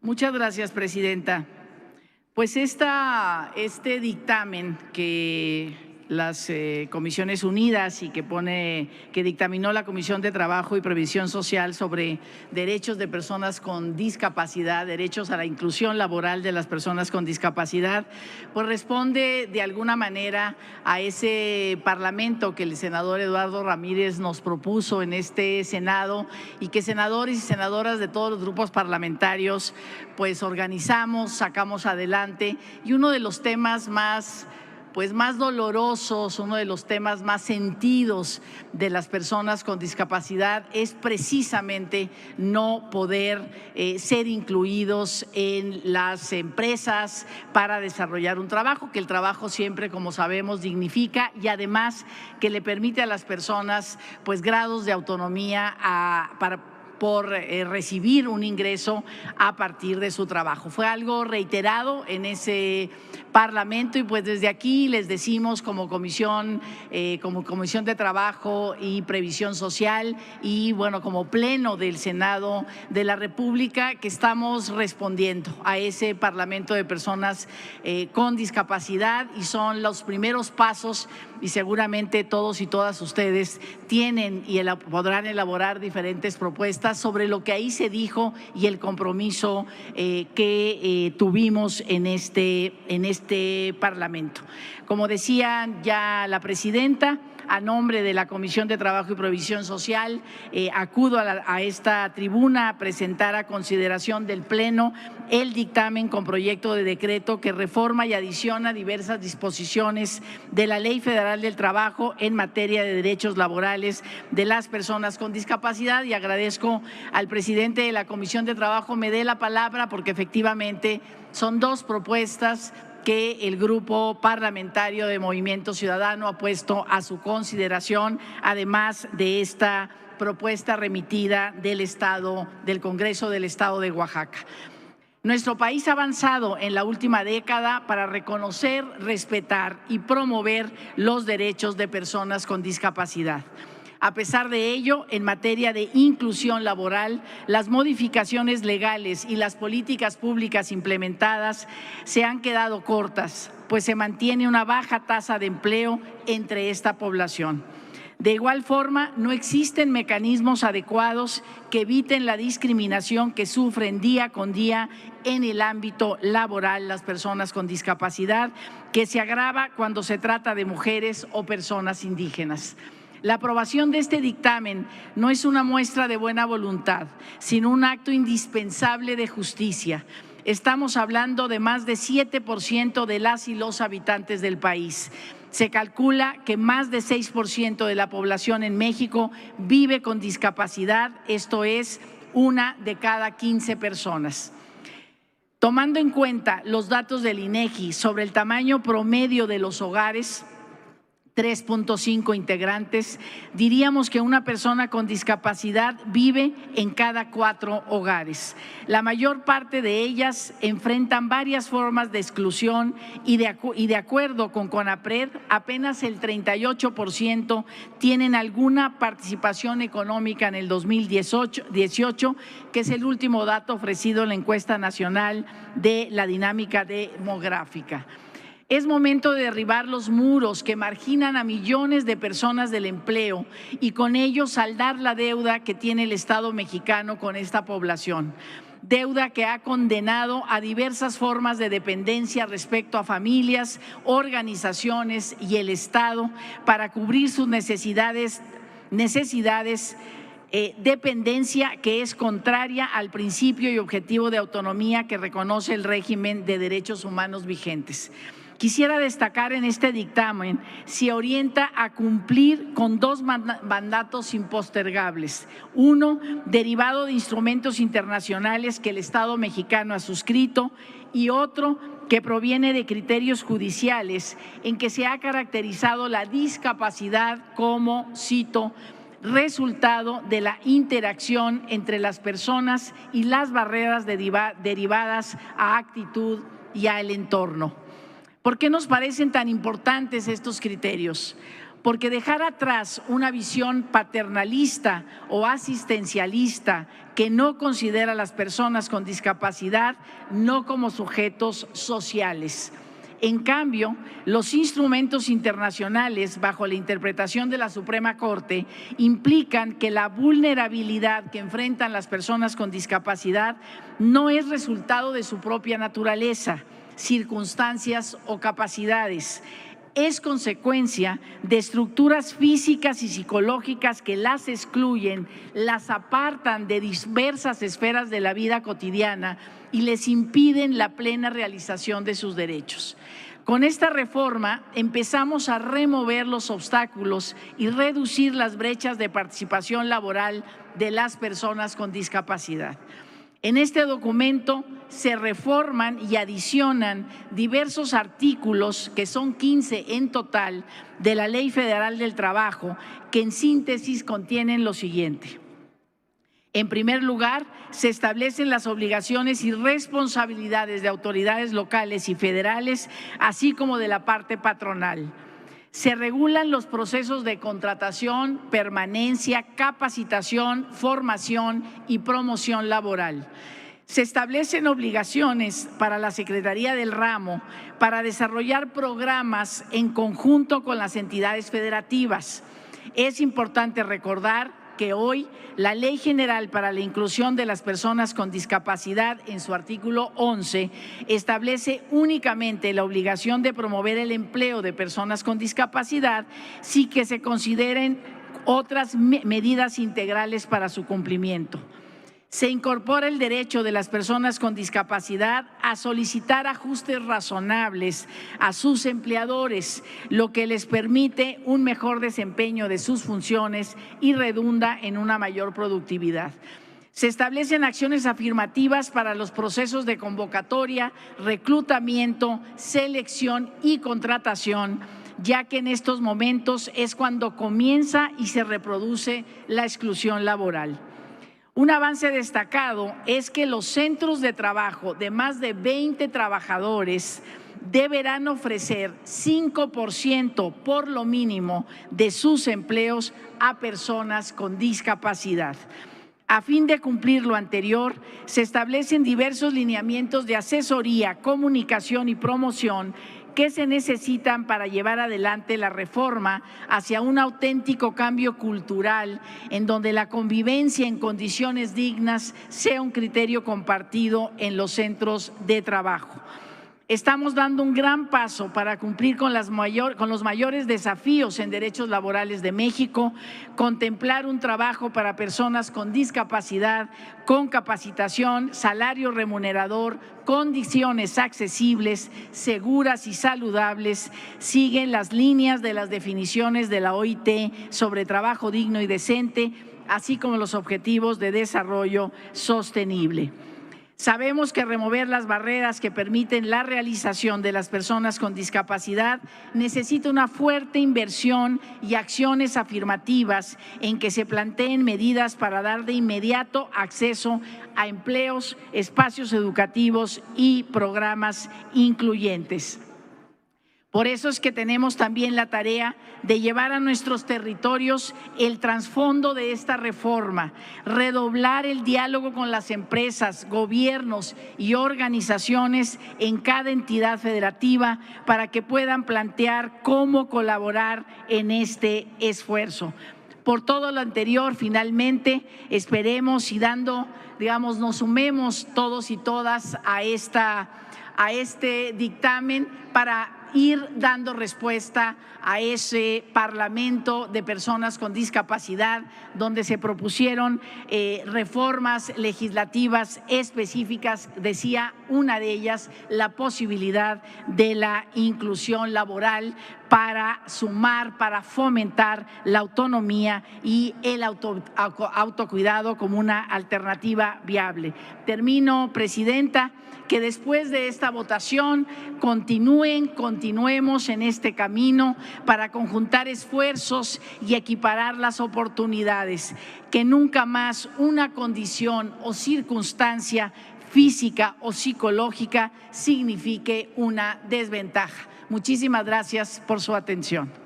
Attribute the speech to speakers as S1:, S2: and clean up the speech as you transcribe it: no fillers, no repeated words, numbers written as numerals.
S1: Muchas gracias, presidenta. Pues este dictamen que las Comisiones Unidas y que dictaminó la Comisión de Trabajo y Previsión Social sobre derechos de personas con discapacidad, derechos a la inclusión laboral de las personas con discapacidad, pues responde de alguna manera a ese parlamento que el senador Eduardo Ramírez nos propuso en este Senado y que senadores y senadoras de todos los grupos parlamentarios pues organizamos, sacamos adelante, y uno de los temas más dolorosos, uno de los temas más sentidos de las personas con discapacidad es precisamente no poder ser incluidos en las empresas para desarrollar un trabajo, que el trabajo siempre, como sabemos, dignifica y además que le permite a las personas pues grados de autonomía por recibir un ingreso a partir de su trabajo. Fue algo reiterado en ese Parlamento y pues desde aquí les decimos como Comisión de Trabajo y Previsión Social y bueno, como Pleno del Senado de la República, que estamos respondiendo a ese Parlamento de personas con discapacidad y son los primeros pasos y seguramente todos y todas ustedes tienen y podrán elaborar diferentes propuestas sobre lo que ahí se dijo y el compromiso que tuvimos en este Parlamento. Como decía ya la presidenta, a nombre de la Comisión de Trabajo y Previsión Social, acudo a esta tribuna a presentar a consideración del Pleno el dictamen con proyecto de decreto que reforma y adiciona diversas disposiciones de la Ley Federal del Trabajo en materia de derechos laborales de las personas con discapacidad. Y agradezco al presidente de la Comisión de Trabajo me dé la palabra porque efectivamente son dos propuestas que el Grupo Parlamentario de Movimiento Ciudadano ha puesto a su consideración, además de esta propuesta remitida del Congreso del Estado de Oaxaca. Nuestro país ha avanzado en la última década para reconocer, respetar y promover los derechos de personas con discapacidad. A pesar de ello, en materia de inclusión laboral, las modificaciones legales y las políticas públicas implementadas se han quedado cortas, pues se mantiene una baja tasa de empleo entre esta población. De igual forma, no existen mecanismos adecuados que eviten la discriminación que sufren día con día en el ámbito laboral las personas con discapacidad, que se agrava cuando se trata de mujeres o personas indígenas. La aprobación de este dictamen no es una muestra de buena voluntad, sino un acto indispensable de justicia. Estamos hablando de más de 7% de las y los habitantes del país. Se calcula que más de 6% de la población en México vive con discapacidad, esto es, 1 de cada 15 personas. Tomando en cuenta los datos del INEGI sobre el tamaño promedio de los hogares, 3.5 integrantes, diríamos que una persona con discapacidad vive en cada 4 hogares. La mayor parte de ellas enfrentan varias formas de exclusión y de acuerdo con CONAPRED, apenas el 38% tienen alguna participación económica en el 2018, que es el último dato ofrecido en la encuesta nacional de la dinámica demográfica. Es momento de derribar los muros que marginan a millones de personas del empleo y con ello saldar la deuda que tiene el Estado mexicano con esta población. Deuda que ha condenado a diversas formas de dependencia respecto a familias, organizaciones y el Estado para cubrir sus necesidades, dependencia que es contraria al principio y objetivo de autonomía que reconoce el régimen de derechos humanos vigentes. Quisiera destacar en este dictamen se orienta a cumplir con 2 mandatos impostergables. Uno, derivado de instrumentos internacionales que el Estado mexicano ha suscrito, y otro que proviene de criterios judiciales en que se ha caracterizado la discapacidad como, cito, resultado de la interacción entre las personas y las barreras derivadas a actitud y al entorno. ¿Por qué nos parecen tan importantes estos criterios? porque dejar atrás una visión paternalista o asistencialista que no considera a las personas con discapacidad no como sujetos sociales. En cambio, los instrumentos internacionales, bajo la interpretación de la Suprema Corte, implican que la vulnerabilidad que enfrentan las personas con discapacidad no es resultado de su propia naturaleza, circunstancias o capacidades. Es consecuencia de estructuras físicas y psicológicas que las excluyen, las apartan de diversas esferas de la vida cotidiana y les impiden la plena realización de sus derechos. Con esta reforma empezamos a remover los obstáculos y reducir las brechas de participación laboral de las personas con discapacidad. En este documento se reforman y adicionan diversos artículos, que son 15 en total, de la Ley Federal del Trabajo, que en síntesis contienen lo siguiente. En primer lugar, se establecen las obligaciones y responsabilidades de autoridades locales y federales, así como de la parte patronal. Se regulan los procesos de contratación, permanencia, capacitación, formación y promoción laboral. Se establecen obligaciones para la Secretaría del Ramo para desarrollar programas en conjunto con las entidades federativas. Es importante recordar que hoy la Ley General para la Inclusión de las Personas con Discapacidad, en su artículo 11, establece únicamente la obligación de promover el empleo de personas con discapacidad sin que se consideren otras medidas integrales para su cumplimiento. Se incorpora el derecho de las personas con discapacidad a solicitar ajustes razonables a sus empleadores, lo que les permite un mejor desempeño de sus funciones y redunda en una mayor productividad. Se establecen acciones afirmativas para los procesos de convocatoria, reclutamiento, selección y contratación, ya que en estos momentos es cuando comienza y se reproduce la exclusión laboral. Un avance destacado es que los centros de trabajo de más de 20 trabajadores deberán ofrecer 5% por lo mínimo de sus empleos a personas con discapacidad. A fin de cumplir lo anterior, se establecen diversos lineamientos de asesoría, comunicación y promoción que se necesitan para llevar adelante la reforma hacia un auténtico cambio cultural en donde la convivencia en condiciones dignas sea un criterio compartido en los centros de trabajo. Estamos dando un gran paso para cumplir con los mayores desafíos en derechos laborales de México, contemplar un trabajo para personas con discapacidad, con capacitación, salario remunerador, condiciones accesibles, seguras y saludables, siguen las líneas de las definiciones de la OIT sobre trabajo digno y decente, así como los objetivos de desarrollo sostenible. Sabemos que remover las barreras que permiten la realización de las personas con discapacidad necesita una fuerte inversión y acciones afirmativas en que se planteen medidas para dar de inmediato acceso a empleos, espacios educativos y programas incluyentes. Por eso es que tenemos también la tarea de llevar a nuestros territorios el trasfondo de esta reforma, redoblar el diálogo con las empresas, gobiernos y organizaciones en cada entidad federativa para que puedan plantear cómo colaborar en este esfuerzo. Por todo lo anterior, finalmente, esperemos y nos sumemos todos y todas a este dictamen para ir dando respuesta a ese Parlamento de personas con discapacidad, donde se propusieron reformas legislativas específicas. Decía una de ellas, la posibilidad de la inclusión laboral para sumar, para fomentar la autonomía y el autocuidado como una alternativa viable. Termino, Presidenta, que después de esta votación continuemos en este camino para conjuntar esfuerzos y equiparar las oportunidades, que nunca más una condición o circunstancia física o psicológica signifique una desventaja. Muchísimas gracias por su atención.